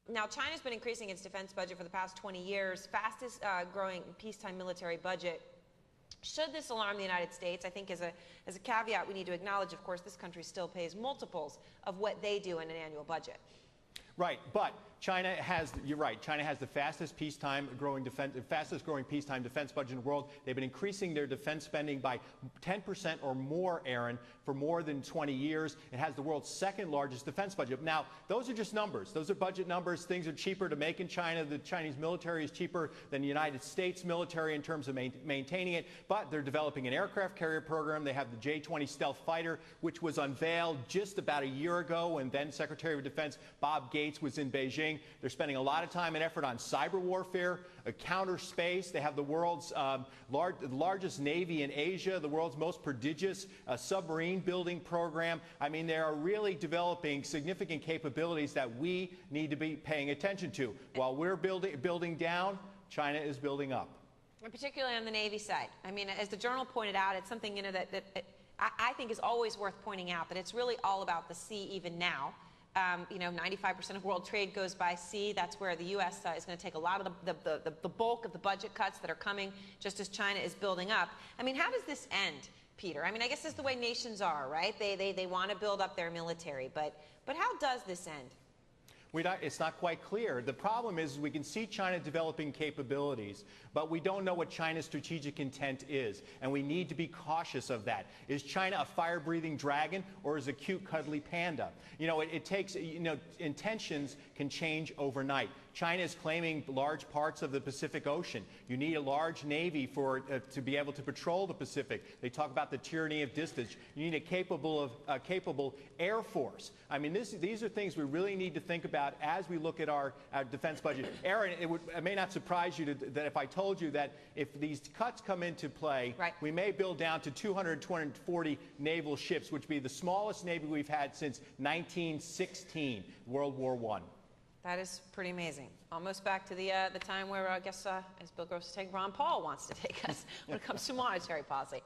Now, China's been increasing its defense budget for the past 20 years, fastest growing peacetime military budget. Should this alarm the United States, I think as a caveat, we need to acknowledge, of course, this country still pays multiples of what they do in an annual budget. Right, but China has, you're right, China has the fastest growing peacetime defense budget in the world. They've been increasing their defense spending by 10% or more, Aaron, for more than 20 years. It has the world's second largest defense budget. Now, those are just numbers. Those are budget numbers. Things are cheaper to make in China. The Chinese military is cheaper than the United States military in terms of maintaining it, but they're developing an aircraft carrier program. They have the J-20 stealth fighter, which was unveiled just about a year ago, and then Secretary of Defense Bob Gates was in Beijing. They're spending a lot of time and effort on cyber warfare, counter space. They have the world's largest navy in Asia, the world's most prodigious submarine building program. I mean, they are really developing significant capabilities that we need to be paying attention to. While we're building down, China is building up. And particularly on the Navy side. I mean, as the Journal pointed out, it's something that I think is always worth pointing out, that it's really all about the sea even now. 95% of world trade goes by sea. That's where the U.S. is going to take a lot of the bulk of the budget cuts that are coming just as China is building up. I mean, how does this end, Peter? I mean, I guess it's the way nations are, right? They want to build up their military, but how does this end? It's not quite clear. The problem is we can see China developing capabilities, but we don't know what China's strategic intent is, and we need to be cautious of that. Is China a fire-breathing dragon, or is a cute, cuddly panda? It takes, intentions can change overnight. China is claiming large parts of the Pacific Ocean. You need a large navy to be able to patrol the Pacific. They talk about the tyranny of distance. You need a capable Air Force. I mean, these are things we really need to think about as we look at our defense budget. Aaron, it may not surprise you that if I told you that if these cuts come into play, right, we may build down to 200, 240 naval ships, which would be the smallest navy we've had since 1916, World War I. That is pretty amazing. Almost back to the time where, I guess, as Bill Gross was saying, Ron Paul wants to take us when it comes to monetary policy.